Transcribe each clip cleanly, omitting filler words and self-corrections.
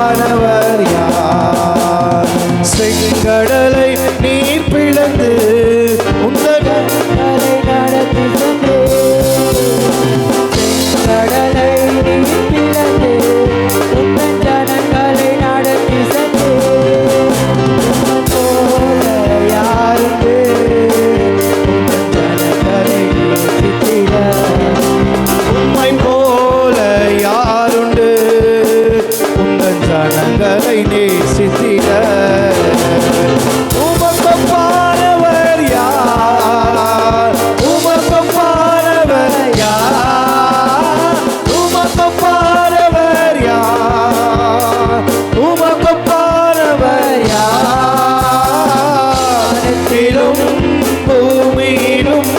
உமக்கொப்பானவர் யார்? செங்கடலை நீர் பிளந்து உந்தன் நடத்தி சென்றே. செங்கடலை நீர் பிளந்து உந்தன் ஜனங்களை நடத்தி சென்றே. உம்மை போல யாருண்டு உந்தன் ஜனங்களை நேசித்திட? உம்மை போல யாருண்டு உந்தன் ஜனங்களை நேசித்திட? உமக்கொப்பானவர் யார்? உமக்கொப்பானவர் யார்? உமக்கொப்பானவர் யார்? உமக்கொப்பானவர் யார்? வானத்திலும் பூமியிலும்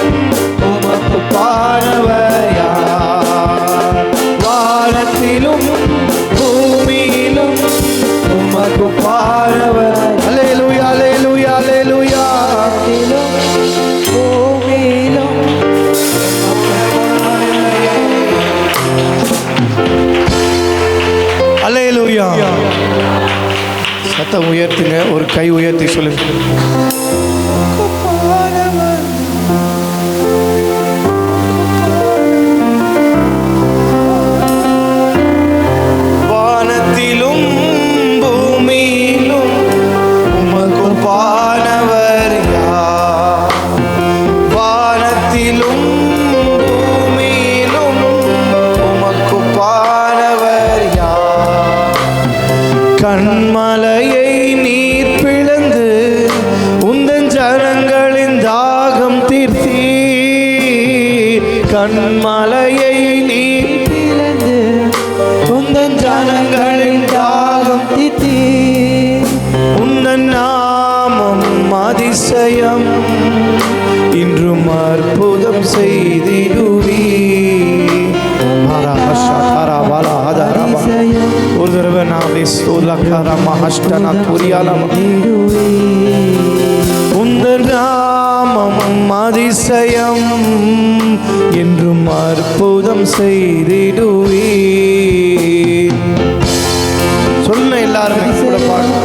உமக்கொப்பானவர் யார்? வானத்திலும் பூமியிலும் உமக்கொப்பானவர். அல்லேலூயா, அல்லேலூயா, அல்லேலூயா. வானத்திலும் பூமியிலும் அல்லேலூயா. சத்தம் உயர்த்துங்க, ஒரு கை உயர்த்தி சொல்லுங்க. வானத்திலும் பூமியிலும் உமக்கொப்பானவர் யார்? வானத்திலும் பூமியிலும் உமக்கொப்பானவர் யார்? கண்மலையை நீர் பிளந்து உந்தன் ஜனங்களின் தாகம் தீர்த்தீர். கண்மலையை நீர் பிளந்து உந்தன் ஜனங்களின் தாகம் தீர்த்தீர். உந்தன் நாமம் அதிசயம் இன்றும் அற்புதம் செய்திடுவீ. ஒரு தடவை நாம் உந்தன் நாமம் அதிசயம் என்றும் அற்புதம் செய்திடுவீ. சொல்ல எல்லாருமே கூட பாடுங்க.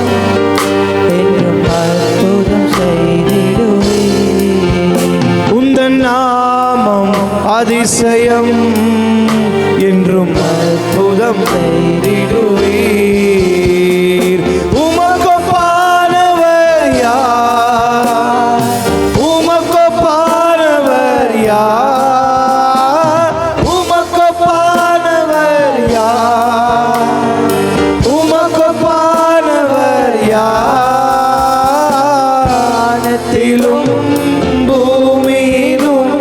என்றும் அற்புதம் செய்திடுவீர். உந்தன் நாமம் அதிசயம் என்றும் அற்புதம் செய்திடுவீர். உமக்கொப்பானவர் யார்? உமக்கொப்பானவர் யார்? உமக்கொப்பானவர் யார்? உமக்கொப்பானவர் யார்? வானத்திலும் பூமியிலும்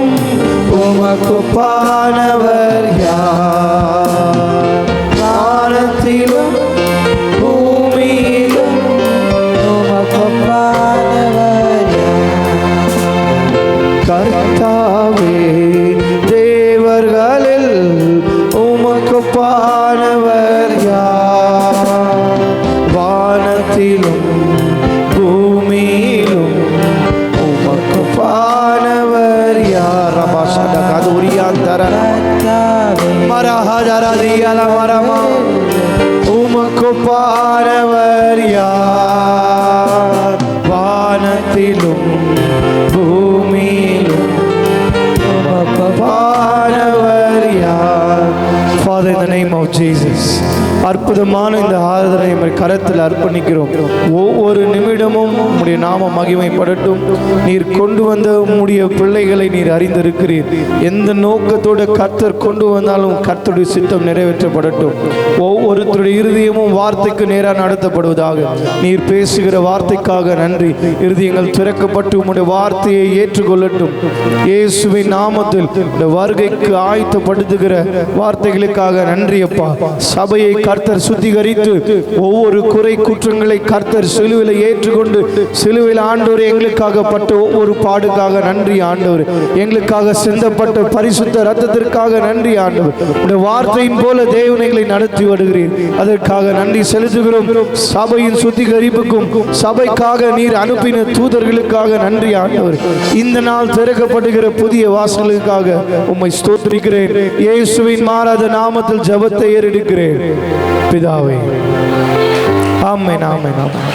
உமக்கொப்பானவர் யார்? வானத்திலும் பூமியிலும் உமக்கொப்பானவர் யார்? கர்த்தாவே தேவர்களில் உமக்கொப்பானவர் யார்? வானத்திலும் பூமியிலும் உமக்கொப்பானவர் யார்? ரபாஷட கதுரியாந்தர கர்த்தாவே மரஹஜரதியல மரமா உமக்கொப்பானவர் யார்? வானத்திலும் பூமியிலும் உமக்கொப்பானவர் யார்? Father, in the name of Jesus, அற்புதமான இந்த ஆராதனை உம்முடைய கரத்தில் அர்ப்பணிக்கிறோம். ஒவ்வொரு நிமிடமும் உம்முடைய நாம மகிமைப்படட்டும். நீர் கொண்டு வந்த உம்முடைய பிள்ளைகளை நீர் அறிந்திருக்கிறீர். எந்த நோக்கத்தோடு கர்த்தர் கொண்டு வந்தாலும் கர்த்தருடைய சித்தம் நிறைவேற்றப்படட்டும். ஒவ்வொருத்தருடைய இருதயமும் வார்த்தைக்கு நேராக நடத்தப்படுவதாக. நீர் பேசுகிற வார்த்தைக்காக நன்றி. இருதயங்கள் திறக்கப்பட்டு உம்முடைய வார்த்தையை ஏற்றுக்கொள்ளட்டும். இயேசுவின் நாமத்தில் இந்த வருகைக்கு ஆயத்தப்படுத்துகிற வார்த்தைகளுக்காக நன்றி அப்பா. சபையை கர்த்தர் சுத்திகரித்து ஒவ்வொரு குறை குற்றங்களை கர்த்தர் சிலுவையில் ஏற்றுக்கொண்டு சிலுவையில் ஆண்டவரே எங்களுக்காக பட்ட ஒவ்வொரு பாடுக்காக நன்றி ஆண்டவர். எங்களுக்காக சிந்தப்பட்ட பரிசுத்த இரத்தத்திற்காக நன்றி ஆண்டவர். உடைய வார்த்தையின் போல தேவனைகளை நடத்தி வருகிறீர், அதற்காக நன்றி செலுத்துகிறோம். சபையின் சுத்திகரிப்புக்கும் சபைக்காக நீர் அனுப்பின தூதர்களுக்காக நன்றி ஆண்டவர். இந்த நாள் திறக்கப்படுகிற புதிய வாசலுக்காக உம்மை ஸ்தோத்திரிக்கிறேன். இயேசுவின் மாறாத நாமத்தில் ஜெபத்தை ஏறெடுக்கிறேன் பிதாவே. ஆமென் ஆமென் ஆமென்.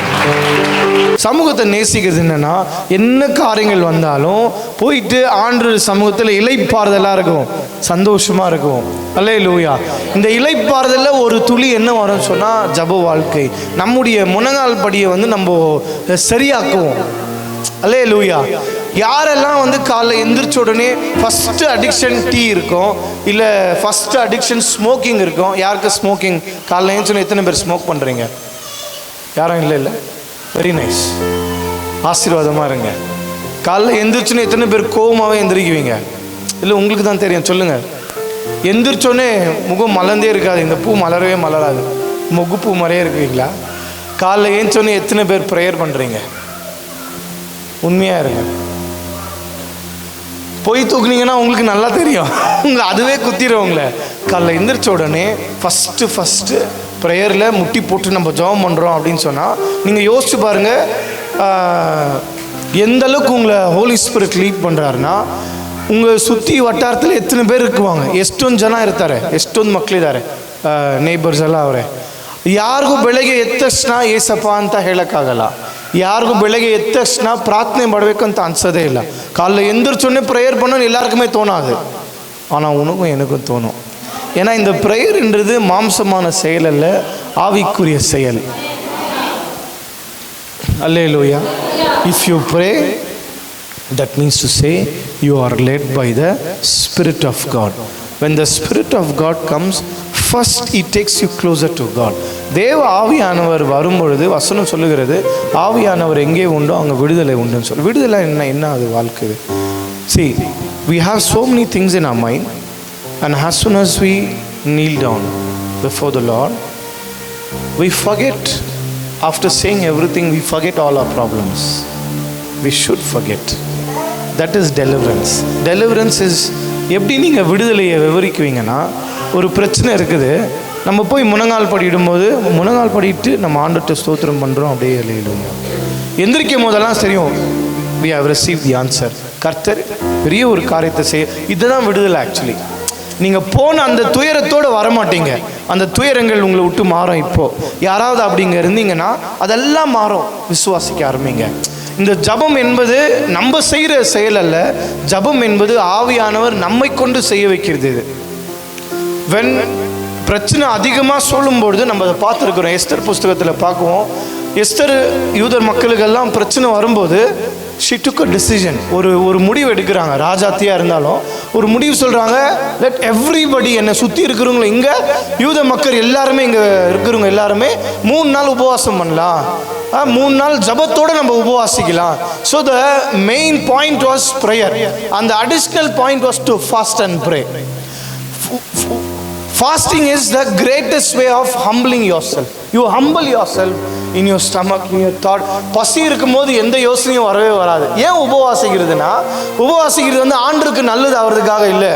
சமூகத்தை நேசிக்கிறது என்னன்னா, என்ன காரியங்கள் வந்தாலும் போயிட்டு ஆண்டவர் சமூகத்தில் இளைப்பாறுதலா இருக்கும், சந்தோஷமா இருக்கும். அல்லேலூயா. இந்த இளைப்பாறுதல்ல ஒரு துளி என்ன வரும்னு சொன்னா ஜெப வாழ்க்கை. நம்முடைய முழங்கால் படியை நம்ம சரியாக்குவோம். அல்லேலூயா. யாரெல்லாம் காலைல எந்திரிச்ச உடனே ஃபர்ஸ்ட் அடிக்ஷன் டீ இருக்கும், இல்லை ஃபர்ஸ்ட் அடிக்ஷன் ஸ்மோக்கிங் இருக்கும். யாருக்கு ஸ்மோக்கிங்? காலைல எழுந்துச்சோன்னு எத்தனை பேர் ஸ்மோக் பண்ணுறீங்க? யாரும் இல்லை. வெரி நைஸ், ஆசீர்வாதமாக இருங்க. காலைல எந்திரிச்சோன்னே எத்தனை பேர் கோவமாகவே எந்திரிக்குவீங்க? இல்லை, உங்களுக்கு தான் தெரியும், சொல்லுங்கள். எந்திரிச்சோன்னே முகம் மலர்ந்தே இருக்காது, இந்த பூ மலரவே மலராது, முகு பூ மாதிரியே இருக்குவீங்களா? காலைல எழுந்தோடனே எத்தனை பேர் ப்ரேயர் பண்ணுறீங்க? உண்மையாக இருங்க. போய் தூக்குனீங்கன்னா உங்களுக்கு நல்லா தெரியும், அதுவே குத்திடும் உங்களை. காலைல எந்திரிச்ச உடனே ஃபஸ்ட்டு ப்ரேயரில் முட்டி போட்டு நம்ம ஜெபம் பண்ணுறோம் அப்படின்னு சொன்னால் நீங்கள் யோசிச்சு பாருங்கள், எந்த அளவுக்கு உங்களை ஹோலி ஸ்பிரிட் லீட் பண்ணுறாருன்னா. உங்கள் சுற்றி வட்டாரத்தில் ಎತ್ತನೆ பேர் இருக்குவாங்க, ಎಷ್ಟೊಂದು ಜನ ಇರ್ತಾರೆ, ಎಷ್ಟೊಂದು ಮಕ್ಕಳಿದ್ದಾರೆ, ನೇಬರ್ಸ್ ಎಲ್ಲ ಅವರೇ. ಯಾರಿಗೂ ಬೆಳಗ್ಗೆ ಎದ್ದ ತಕ್ಷಣ ಏಸಪ್ಪ ಅಂತ ಹೇಳೋಕ್ಕಾಗಲ್ಲ, யாருக்கும் ಬೆಳಗ್ಗೆ ಎದ್ದ ತಕ್ಷಣ ಪ್ರಾರ್ಥನೆ ಮಾಡಬೇಕಂತ ಅನ್ಸೋದೇ ಇಲ್ಲ. காலைல எந்திரிச்சோடனே ப்ரேயர் பண்ணணும்னு எல்லாருக்குமே தோணாது, ஆனால் உனக்கும் எனக்கும் தோணும். ஏன்னா இந்த ப்ரேயர்ன்றது மாம்சமான செயல் அல்ல, ஆவிக்குரிய செயல். அல்லேலூயா. If you pray, that means to say you are led by the Spirit of God. When the Spirit of God comes, first He takes you closer to God. தேவ ஆவியானவர் வரும்பொழுது வசனம் சொல்லுகிறது, ஆவியானவர் எங்கே உண்டோ அங்கே விடுதலை உண்டுன்னு சொல்லி. விடுதலை என்ன அது வாழ்க்கை? See, we have so many things in our mind, and as soon as we kneel down before the Lord, we forget. After saying everything, we forget all our problems. We should forget. That is deliverance. Deliverance is, எப்படி நீங்கள் விடுதலையை விவரிக்குவீங்கன்னா, ஒரு பிரச்சனை இருக்குது, நம்ம போய் முழங்கால் படிடும்போது முழங்கால் படிட்டு நம்ம ஆண்டவர்கிட்ட ஸ்தோத்திரம் பண்ணுறோம், அப்படியே இல்லையா. எந்திரிக்கும் போதெல்லாம் தெரியும், we have received the answer. கர்த்தர் பெரிய ஒரு காரியத்தை செய்ய. இதுதான் விடுதலை. ஆக்சுவலி நீங்கள் போன அந்த துயரத்தோடு வரமாட்டீங்க, அந்த துயரங்கள் உங்களை விட்டு மாறும். இப்போது யாராவது அப்படிங்க இருந்தீங்கன்னா அதெல்லாம் மாறும். விசுவாசிக்க ஆரம்பிங்க. இந்த ஜபம் என்பது நம்ம செய்கிற செயல் அல்ல, ஜபம் என்பது ஆவியானவர் நம்மை கொண்டு செய்ய வைக்கிறது. இது வென் பிரச்சனை அதிகமாக சொல்லும்பொழுது நம்ம அதை பார்த்துருக்குறோம். எஸ்தர் புஸ்தகத்தில் பார்க்குவோம். எஸ்தர் யூதர் மக்களுக்கெல்லாம் பிரச்சனை வரும்போது she took a decision. ஒரு முடிவு எடுக்கிறாங்க. ராஜாத்தியாக இருந்தாலும் ஒரு முடிவு சொல்கிறாங்க, லெட் எவ்ரிபடி, என்னை சுற்றி இருக்கிறவங்களும், இங்கே யூத மக்கள் எல்லாருமே, இங்கே இருக்கிறவங்க எல்லாருமே 3 நாள் உபவாசம் பண்ணலாம், 3 நாள் ஜபத்தோடு நம்ம உபவாசிக்கலாம். So the main point was prayer, and the additional point was to fast and pray. Fasting is the greatest way of humbling yourself. You humble yourself in your stomach, in your thought. பசி இருக்கும்போது எந்த யோசனையும் வரவே வராது. ஏன் உபவாசிக்கிறதுனா, உபவாசிக்கிறது ஆண்டருக்கு நல்லது ஆகிறதுக்காக இல்லை.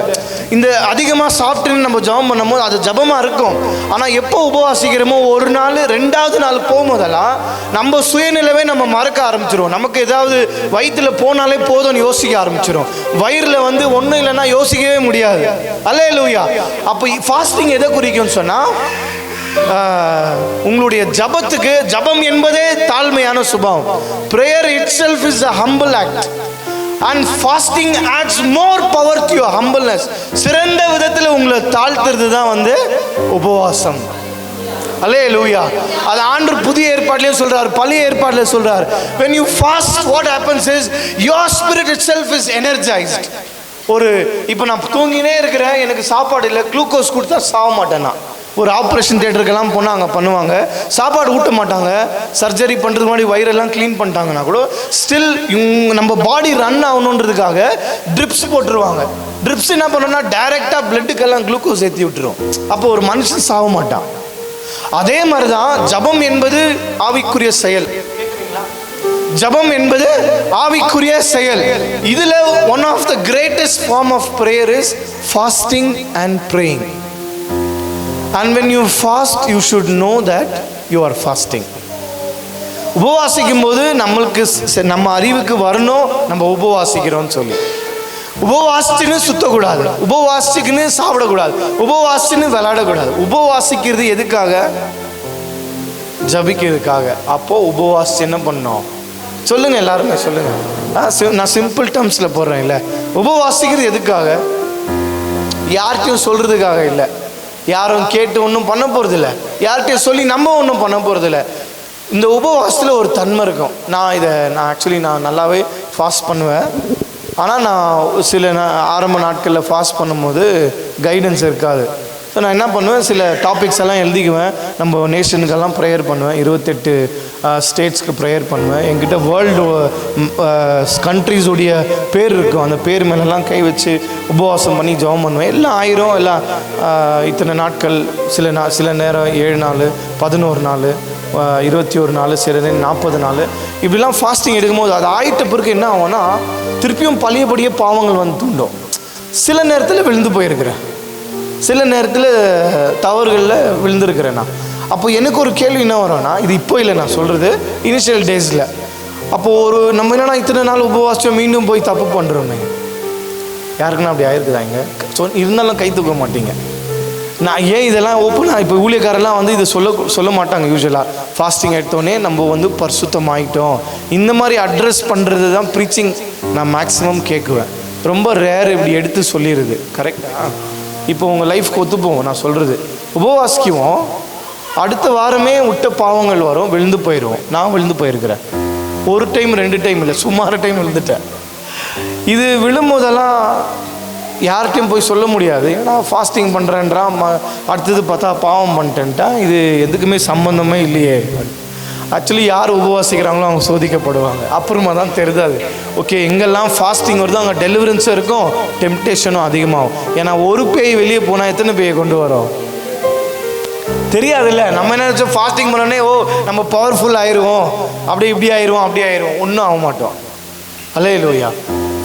இந்த அதிகமாக சாப்பிட்டுன்னு நம்ம ஜபம் பண்ணும்போது அது ஜபமாக இருக்கும். ஆனால் எப்போ உபவாசிக்கிறோமோ, ஒரு நாள் 2வது நாள் போகும்போதெல்லாம் நம்ம சுயநிலவே நம்ம மறக்க ஆரம்பிச்சிடும். நமக்கு ஏதாவது வயிற்றில் போனாலே போதும்னு யோசிக்க ஆரம்பிச்சிடும். வயிறில் ஒன்றும் இல்லைன்னா யோசிக்கவே முடியாது. அல்லேலூயா. அப்போ ஃபாஸ்டிங் எதை குறிக்கும்னு சொன்னால், உங்களுடைய ஜபத்துக்கு, ஜபம் என்பதே தாழ்மையான சுபாவம். prayer itself is a humble act, and fasting adds more power to your humbleness. சிறந்த விதத்தில் உங்களை தாழ்த்துறது தான் உபவாசம். அல்லேலூயா. அது ஆண்டவர் புதிய ஏற்பாட்டிலே சொல்றார், பழைய ஏற்பாட்டிலே சொல்றார். when you fast, what happens is your spirit itself is energized. இப்போ நான் தூங்கினே இருக்கிறேன், எனக்கு சாப்பாடு இல்லை, குளுக்கோஸ் கொடுத்தா சாக மாட்டேன்னா. ஒரு ஆப்ரேஷன் தியேட்டருக்கெல்லாம் போனால் அங்கே பண்ணுவாங்க, சாப்பாடு ஊட்ட மாட்டாங்க. சர்ஜரி பண்ணுறதுக்கு முன்னாடி வயிறெல்லாம் க்ளீன் பண்ணிட்டாங்கன்னா கூட ஸ்டில் நம்ம பாடி ரன் ஆகணுன்றதுக்காக ட்ரிப்ஸ் போட்டுருவாங்க. ட்ரிப்ஸ் என்ன பண்ணோன்னா டைரெக்டாக பிளட்டுக்கெல்லாம் குளுக்கோஸ் ஏற்றி விட்டுரும். அப்போ ஒரு மனுஷன் சாக மாட்டான். அதே மாதிரி தான் ஜபம் என்பது ஆவிக்குரிய செயல். ஜபம் என்பது ஆவிக்குரிய செயல். இதில் one of the greatest form of prayer is fasting and praying. And when you fast, you should know that you are fasting. உபவாசிக்கும் போது நம்மளுக்கு நம்ம அறிவுக்கு வரணும், நம்ம உபவாசிக்கிறோம்னு சொல்லி. உபவாசிச்சுன்னு சுத்தக்கூடாது, உபவாசிச்சுன்னு சாப்பிடக்கூடாது, உபவாசிச்சுன்னு விளையாடக்கூடாது. உபவாசிக்கிறது எதுக்காக? ஜபிக்கிறதுக்காக. அப்போது உபவாசித்து என்ன பண்ணோம் சொல்லுங்கள், எல்லாருமே சொல்லுங்கள். நான் சிம்பிள் டேர்ம்ஸில் போடுறேன். இல்லை, உபவாசிக்கிறது எதுக்காக? யார்கிட்டையும் சொல்கிறதுக்காக இல்லை, யாரும் கேட்டு ஒன்றும் பண்ண போகிறதில்ல, யார்கிட்டையும் சொல்லி நம்ம ஒன்றும் பண்ண போகிறதில்ல. இந்த உபவாசத்தில் ஒரு தன்மை இருக்கும். நான் ஆக்சுவலி நல்லாவே ஃபாஸ்ட் பண்ணுவேன். ஆனால் நான் ஆரம்ப நாட்களில் ஃபாஸ்ட் பண்ணும்போது கைடன்ஸ் இருக்காது. ஸோ நான் என்ன பண்ணுவேன், சில டாபிக்ஸ் எல்லாம் எழுதிக்குவேன். நம்ம நேஷனுக்கெல்லாம் ப்ரேயர் பண்ணுவேன். 28 ஸ்டேட்ஸ்க்கு ப்ரேயர் பண்ணுவேன். என்கிட்ட வேர்ல்டு கண்ட்ரிஸுடைய பேர் இருக்கும். அந்த பேர் மேலெல்லாம் கை வச்சு உபவாசம் பண்ணி ஜெபம் பண்ணுவேன். எல்லாம் ஆயிரம், எல்லாம் இத்தனை நாட்கள், சில நேரம் 7 நாள், 11 நாள், 21 நாள், சில 40 நாள், இப்படிலாம் ஃபாஸ்டிங் எடுக்கும்போது அது ஆயிட்ட பிறகு என்ன ஆகும்னா திருப்பியும் பழையபடியே பாவங்கள் வந்து தூண்டும். சில நேரத்தில் விழுந்து போயிருக்கிறேன், சில நேரத்தில் தவறுகளில் விழுந்திருக்கிறேன் நான். அப்போ எனக்கு ஒரு கேள்வி என்ன வரும்னா, இது இப்போ இல்லை, நான் சொல்கிறது இனிஷியல் டேஸில். அப்போது நம்ம என்னன்னா இத்தனை நாள் உபவாசம் மீண்டும் போய் தப்பு பண்ணுறோமே. யாருக்குன்னா அப்படி ஆயிருக்குதாங்க? இருந்தாலும் கை தூக்க மாட்டீங்க. நான் ஏன் இதெல்லாம் ஓப்பனாக இப்போ ஊழியக்காரெல்லாம் வந்து இதை சொல்ல மாட்டாங்க. யூஸ்வலாக ஃபாஸ்டிங் எடுத்தோடனே நம்ம வந்து பரிசுத்தமாயிட்டோம் இந்த மாதிரி அட்ரஸ் பண்ணுறது தான் ப்ரீச்சிங் நான் மேக்ஸிமம் கேட்குவேன். ரொம்ப ரேர் இப்படி எடுத்து சொல்லிடுது. கரெக்டாக இப்போ உங்கள் லைஃப்க்கு ஒத்துப்போம் நான் சொல்கிறது. உபவாசிக்குவோம், அடுத்த வாரமே விட்ட பாவங்கள் வரும், விழுந்து போயிடுவோம். நான் விழுந்து போயிருக்கிறேன். 1 டைம் 2 டைம் இல்லை, சுமார் டைம் விழுந்துட்டேன். இது விழும்போதெல்லாம் யார்கிட்டையும் போய் சொல்ல முடியாது. ஏன்னா ஃபாஸ்டிங் பண்ணுறேன்றான், அடுத்தது பார்த்தா பாவம் பண்ணிட்டேன்ட்டான். இது எதுக்குமே சம்பந்தமே இல்லையே. ஆக்சுவலி யார் உபவாசிக்கிறாங்களோ அவங்க சோதிக்கப்படுவாங்க. அப்புறமா தான் தெரியாது, ஓகே எங்கெல்லாம் ஃபாஸ்டிங் வருதோ அங்கே டெலிவரன்ஸும் இருக்கும், டெம்ப்டேஷனும் அதிகமாகும். ஏன்னா ஒரு பேய் வெளியே போனால் எத்தனை பேயை கொண்டு வரோம் தெரியாதுல்ல. நம்ம என்ன நினச்சோம், ஃபாஸ்டிங் பண்ணோடனே நம்ம பவர்ஃபுல் ஆயிடுவோம், இப்படி ஆயிடுவோம், ஒன்றும் ஆக மாட்டோம். அல்லேலூயா.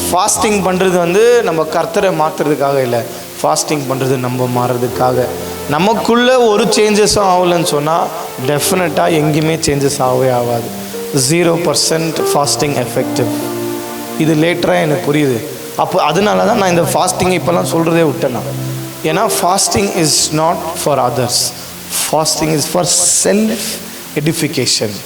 ஃபாஸ்டிங் பண்ணுறது வந்து நம்ம கர்த்தரை மாற்றுறதுக்காக இல்லை, ஃபாஸ்டிங் பண்ணுறது நம்ம மாறுறதுக்காக. நமக்குள்ளே ஒரு சேஞ்சஸும் ஆகலைன்னு சொன்னால் டெஃபினட்டாக எங்கேயுமே சேஞ்சஸ் ஆகவே ஆகாது. 0% ஃபாஸ்டிங் எஃபெக்டிவ். இது லேட்டராக எனக்கு புரியுது. அப்போ அதனால தான் நான் இந்த ஃபாஸ்டிங்கை இப்போல்லாம் சொல்கிறதே விட்டேன் நான். ஏன்னா fasting is not for others, fasting is for self edification.